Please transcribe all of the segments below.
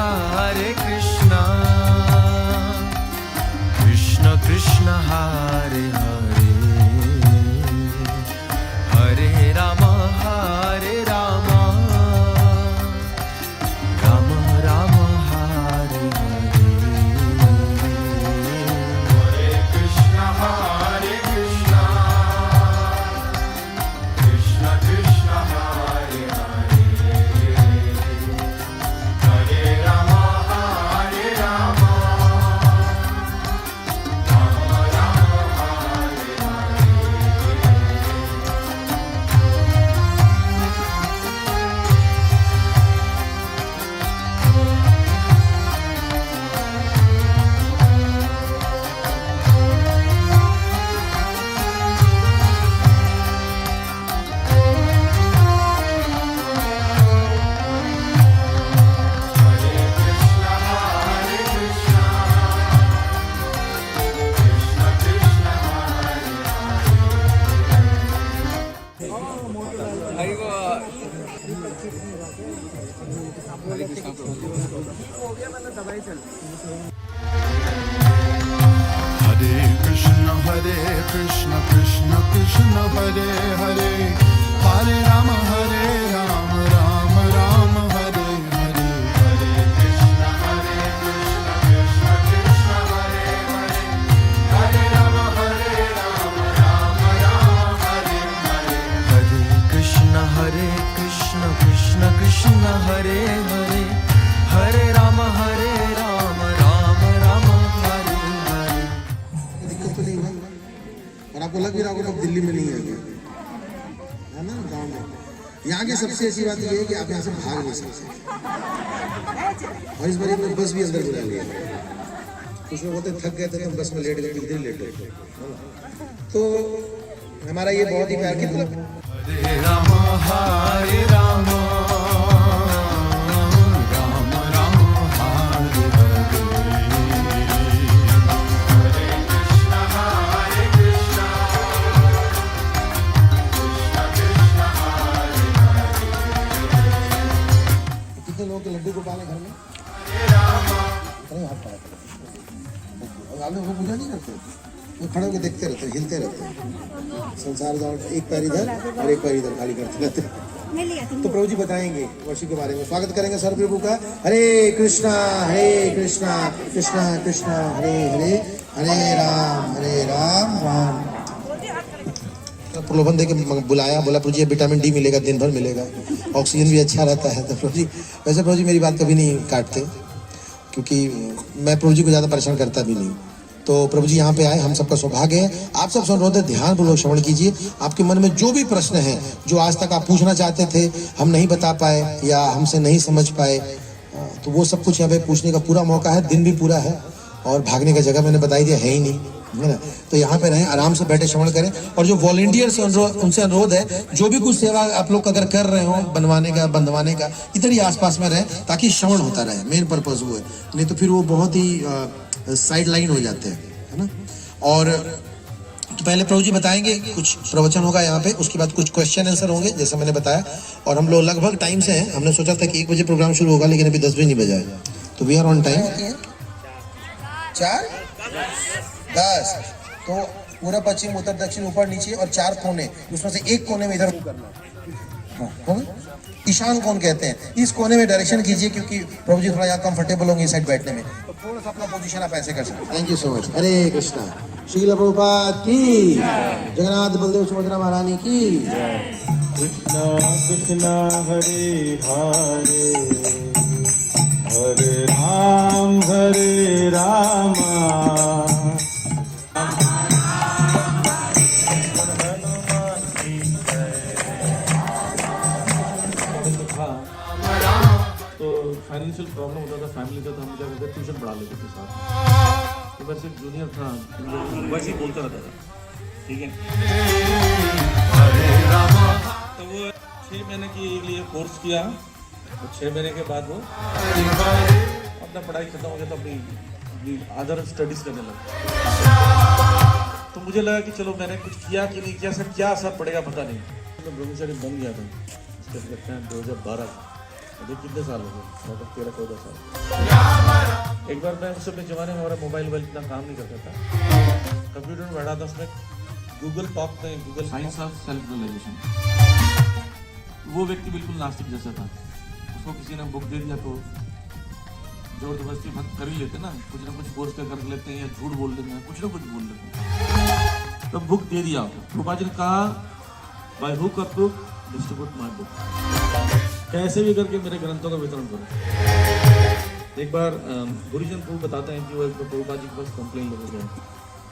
Hare Krishna, Krishna Krishna Hare Hare, Hare Rama Hare Rama, Rama Rama Hare Hare. Hare Krishna, Krishna Krishna Hare Hare, Hare Rama Hare Rama, Rama Rama Hare Hare. Hare Krishna, Krishna Krishna Hare Hare, Hare Rama, Rama Rama Hare Hare. Hare Krishna, Krishna Krishna Hare Hare, Hare Rama, Rama Rama Hare Hare. Hare Krishna, Krishna Krishna Hare Hare, Hare Rama, Rama Rama Hare Hare. दिक्कत तो नहीं है और आपको लग भी रहा होगा आप दिल्ली में नहीं है ना, गाँव में। यहाँ की सबसे अच्छी बात यह है कि आप यहाँ से भाग नहीं सकते, और इस बार हमने बस भी अंदर बुला लिया। कुछ लोग होते थक गए थे तो बस में लेट गए, कितनी लेट गए, तो हमारा ये बहुत ही प्यार की तरफ। Hare Rama, Hare Rama, Rama Rama Hare Hare. Hare Krishna, Krishna Krishna Hare Hare. कितने लोगों के लड्डू गोपाल है घर में? अरे हाथ पड़ा और आप लोग वो पूजा नहीं करते, वो खड़े होकर देखते रहते, हिलते रहते, संसार जाओ एक पैर इधर और एक पैर इधर खाली करते रहते। तो प्रभु जी बताएंगे वर्षी के बारे में। स्वागत करेंगे सर प्रभु का। हरे कृष्णा कृष्णा कृष्णा हरे हरे, हरे राम राम। प्रलोभन देके बुलाया, बोला प्रभु जी विटामिन डी मिलेगा, दिन भर मिलेगा, ऑक्सीजन भी अच्छा रहता है। तो प्रभु जी वैसे प्रभु जी मेरी बात कभी नहीं काटते, क्योंकि मैं प्रभु जी को ज़्यादा परेशान करता भी नहीं। तो प्रभु जी यहाँ पे आए, हम सबका सौभाग्य है। आप सब सुन रहे थे, ध्यानपूर्वक श्रवण कीजिए। आपके मन में जो भी प्रश्न है, जो आज तक आप पूछना चाहते थे, हम नहीं बता पाए या हमसे नहीं समझ पाए, तो वो सब कुछ यहाँ पे पूछने का पूरा मौका है। दिन भी पूरा है और भागने का जगह मैंने बताई दिया है ही नहीं, है ना। तो यहाँ पे रहें, आराम से बैठे श्रवण करें। और जो वॉलंटियर से उनसे अनुरोध है, जो भी कुछ सेवा आप लोग अगर कर रहे हो, बनवाने का बंधवाने का, इधर ही आसपास में रहे, ताकि श्रवण होता रहे। मेन पर्पज वो है, नहीं तो फिर वो बहुत ही साइड लाइन हो जाते हैं, है ना। और तो पहले प्रभु जी बताएंगे, कुछ प्रवचन होगा यहाँ पे, उसके बाद कुछ क्वेश्चन आंसर होंगे जैसे मैंने बताया। और हम लोग लगभग टाइम से हैं, हमने सोचा था कि 1 बजे प्रोग्राम शुरू होगा, लेकिन अभी 10 भी नहीं बजा है, तो वी आर ऑन टाइम। 4:10 तो पूरा पश्चिम उत्तर दक्षिण ऊपर नीचे और 4 कोने, उसमें से एक कोने में इधर करना। हाँ, ईशान कौन कहते हैं, इस कोने में डायरेक्शन कीजिए, क्योंकि प्रभु जी थोड़ा यहाँ कंफर्टेबल होंगे इस साइड बैठने में, तो थोड़ा सा अपना पोजीशन आप ऐसे कर सकते हैं। Thank you so much. Hare Krishna. Srila Prabhupada की, जगन्नाथ बलदेव सुभद्रा महारानी की। कृष्णा कृष्णा हरे हरे, हरे रामा। तो फाइनेंशियल प्रॉब्लम होता था फैमिली का, तो हम क्या करते ट्यूशन पढ़ा लेते थे साथ। तो वैसे जूनियर था, वैसे ही बोलता रहता था, ठीक है। तो वो 6 महीने के लिए कोर्स किया, तो 6 महीने के बाद वो अपना पढ़ाई खत्म हो गया, तो अपनी अदर स्टडीज करने लगा। तो मुझे लगा कि चलो मैंने कुछ किया कि नहीं किया, सर क्या असर पड़ेगा पता नहीं। तो ब्रह्मचारी बन गया था, उसके लगता है 2012 अभी कितने साल हो गए, लगभग 13-14 साल। एक बार मैं उस समय जमाने में हमारा मोबाइल इतना काम नहीं करता था, कंप्यूटर में बैठा था, उसमें गूगल टॉक में Google science of self realization, वो व्यक्ति बिल्कुल नास्तिक जैसा था। उसको किसी ने बुक दे दिया तो जोर जबरदस्ती भक्त कर ही लेते ना कुछ फोर्स कर लेते हैं या झूठ बोल लेते हैं, कुछ ना कुछ बोल लेते हैं। तो बुक दे दिया, रूपा जी ने कहा बाय हुक और क्रुक डिस्ट्रीब्यूट माय बुक, कैसे भी करके मेरे ग्रंथों का वितरण करो। एक बार गुरुजन प्रभु बताते हैं कि वो एक प्रभुपा जी के पास कंप्लेन लेके गए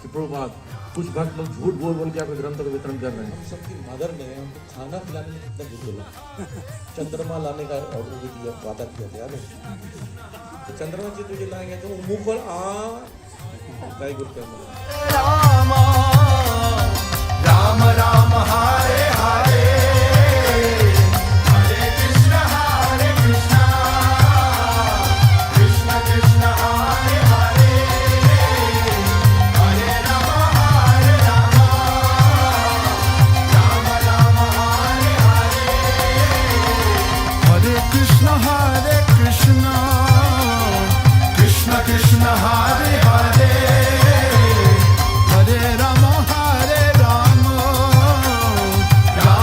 कि प्रभुपाद कुछ भक्त लोग झूठ बोल बोल के आपके ग्रंथों का वितरण कर रहे हैं। हम सबकी मदर ने हमको खाना खिलाने में कितना झूठ बोला, चंद्रमा लाने का ऑर्डर भी दिया, वादा किया था याद है। तो चंद्रमा जी तुझे लाएंगे तो मुंह खोल गाय गुरु कर राम राम राम हरे हरे हरे कृष्ण कृष्ण कृष्ण हरे हरे हरे राम राम राम हरे हरे हरे कृष्ण कृष्ण कृष्ण हरे हरे हरे राम राम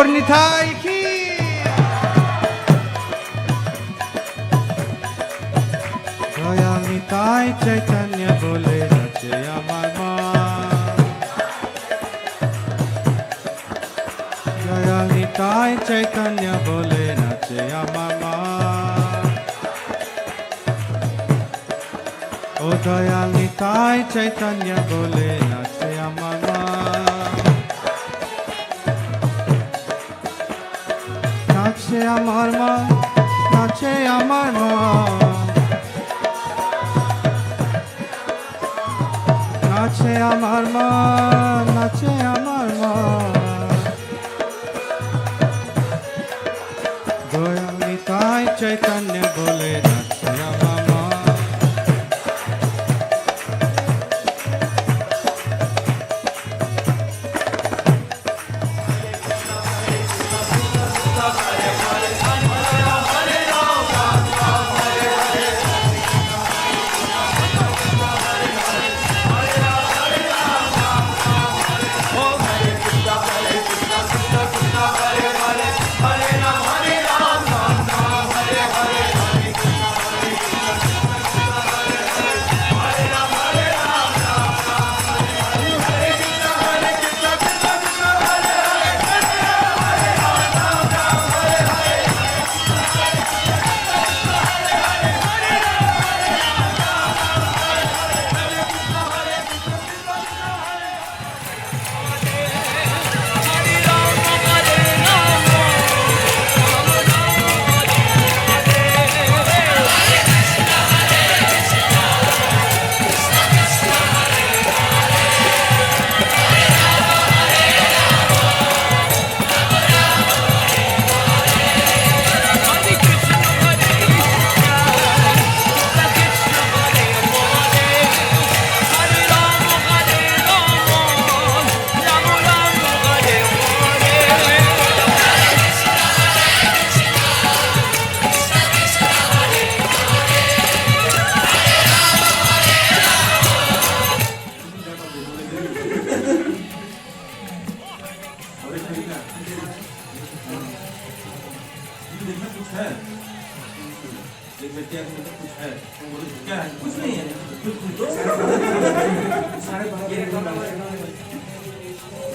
गौर निताई की দয়াল নিতাই চৈতন্য বলে নাচে আমার মা দয়াল নিতাই চৈতন্য বলে নাচে আমার মা ও দয়াল নিতাই চৈতন্য বলে নাচে আমার মা নাচে আমার মা নাচে আমার মা নাচে আমার মা নাচে আমার মা দয়াল নিতাই চৈতন্য বলে নাচে আমার মা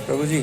प्रभु जी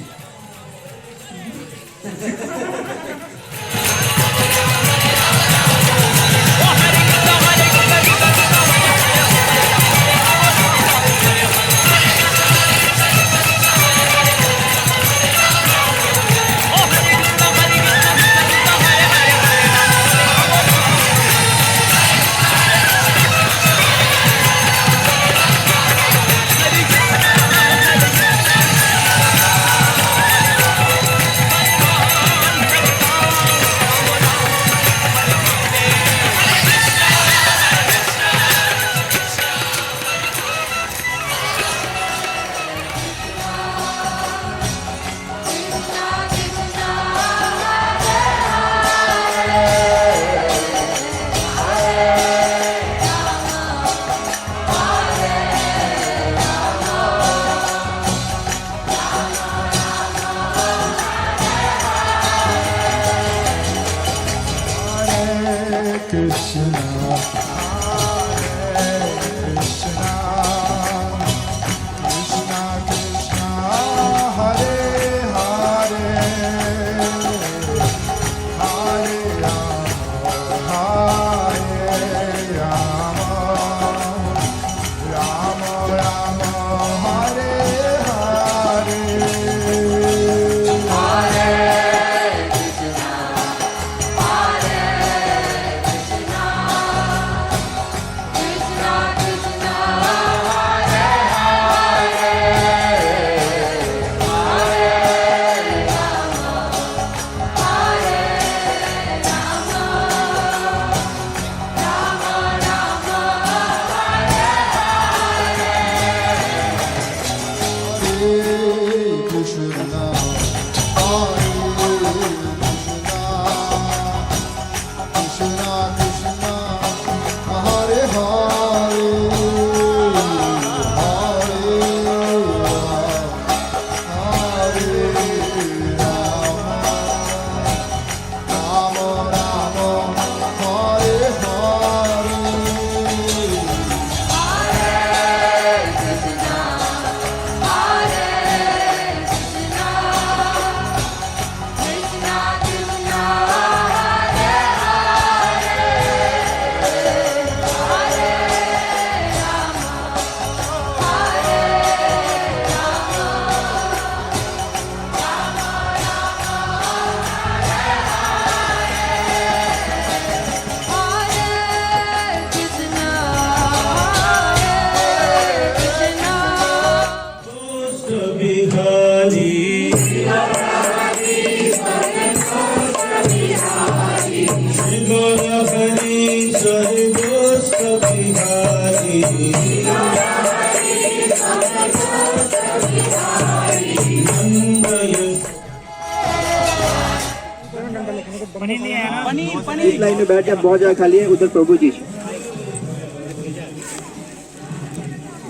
इस लाइन में बैठ जाए, बहुत जगह खाली है, उधर प्रभु जी।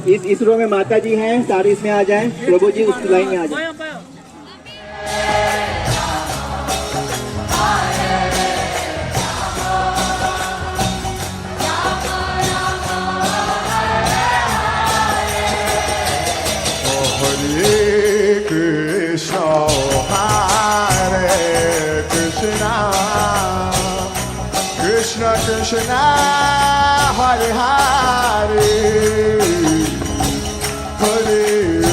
इस रो में माता जी हैं, सारे इसमें आ जाएं, प्रभु जी उस लाइन में आ जाएं। Hare Krishna, Hare Krishna, Krishna Krishna, Hare Hare, Hare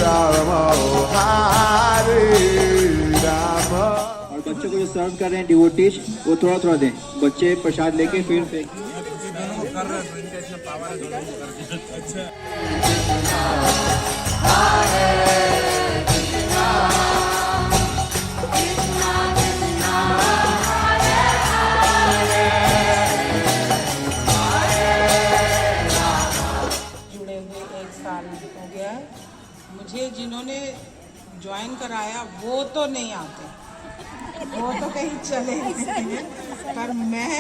Rama, Hare Rama. और बच्चों को जो सर्व कर रहे हैं डिवोटीज, वो थोड़ा थोड़ा दें, बच्चे प्रसाद लेके फिर फेंक। जुड़े हुए 1 साल हो गया है। मुझे जिन्होंने ज्वाइन कराया वो तो नहीं आते, वो तो कहीं चले गए हैं, पर मैं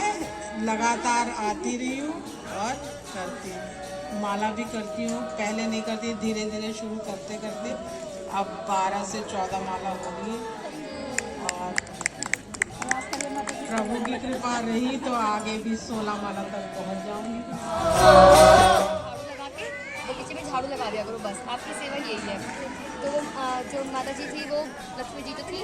लगातार आती रही हूँ और करती हूँ। माला भी करती हूँ, पहले नहीं करती, धीरे धीरे शुरू करते करते अब 12 से 14 माला हो गई और प्रभु की कृपा रही तो आगे भी 16 माला तक पहुँच जाऊँगी। बगीचे में झाड़ू लगा दिया करो, बस आपकी सेवा यही है। तो जो माता जी थी वो लक्ष्मी जी तो थी,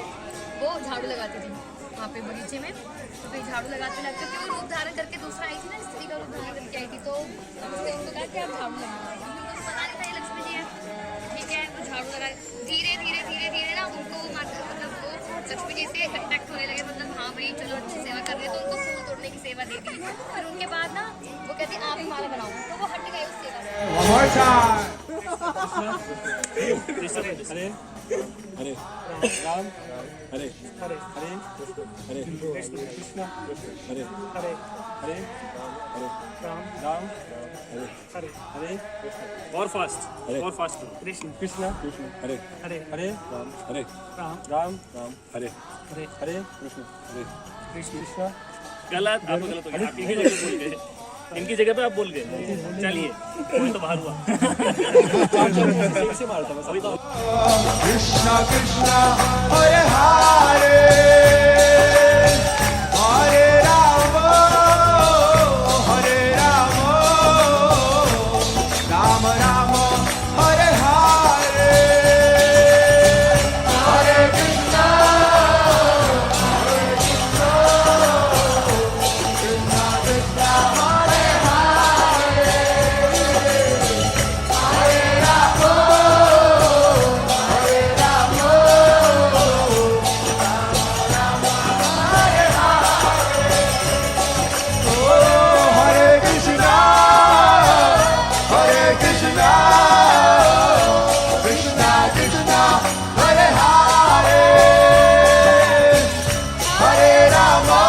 वो झाड़ू लगाती थी वहाँ पे बगीचे में, तो फिर झाड़ू लगाते लगते क्योंकि वो रूप धारण करके दूसरा आई थी ना, स्त्री का रूप धारण करके आई थी, तो उसने उनको कहा कि आप झाड़ू लगाओ, उनको पता नहीं था ये लक्ष्मी जी है, ठीक है, तो झाड़ू लगा। धीरे धीरे धीरे धीरे ना उनको मतलब वो लक्ष्मी जी से अट्रैक्ट होने लगे, मतलब हाँ भाई चलो अच्छी सेवा कर रहे हैं, तो उनको फूल तोड़ने की सेवा दे दी। फिर उनके बाद ना वो कहती आप ही माला बनाओ, तो वो हट गए उस सेवा से। हरे हरे राम हरे हरे हरे हरे कृष्ण हरे हरे हरे हरे राम हरे हरे हरे और फास्ट कृष्ण कृष्ण हरे हरे हरे राम हरे हरे हरे कृष्ण गलत, आप गलत हो गया, आप इनकी जगह बोल गए, इनकी जगह पे आप बोल गए। चलिए कोई तो बाहर हुआ। Krishna Krishna, Hare Hare, Hare Rama, Hare Rama, Rama Rama, Hare Hare, Hare Krishna, Hare Krishna, Krishna Krishna, Hare Hare, Hare Rama.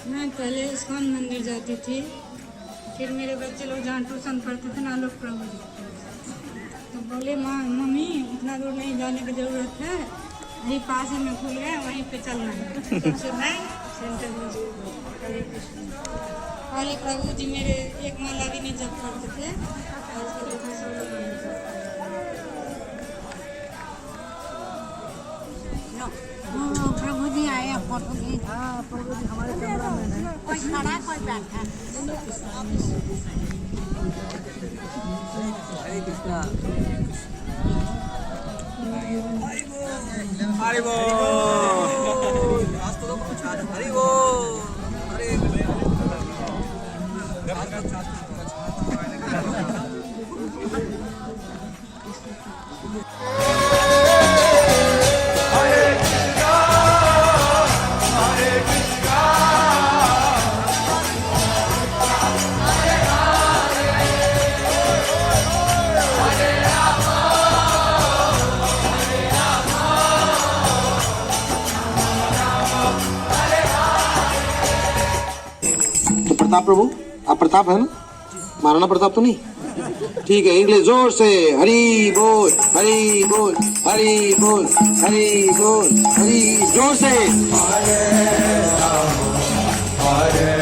मैं पहले इस्कॉन मंदिर जाती थी, फिर मेरे बच्चे लोग जहाँ ट्यूशन पढ़ते थे ना लोग प्रभु जी, तो बोले मम्मी इतना दूर नहीं जाने की ज़रूरत है, यही पास में खुल गए वहीं पे चलना है। तब से मैं सेंटर में हरे कृष्ण। पहले प्रभु जी मेरे एक माला भी नहीं जप करते थे, प्रभु जी आए फोटो जी। हाँ प्रभु जी हमारे कैमरा मैन है, कोई खड़ा कोई बैठा। हरे कृष्णा हरि बोल हरि बोल हरे तो प्रताप प्रभु, आप प्रताप है ना? महाराणा प्रताप तो नहीं? ठीक है, इंग्लिश जोर से। हरी बोल, हरी बोल, हरी बोल, हरी बोल, हरी जोर से। हरे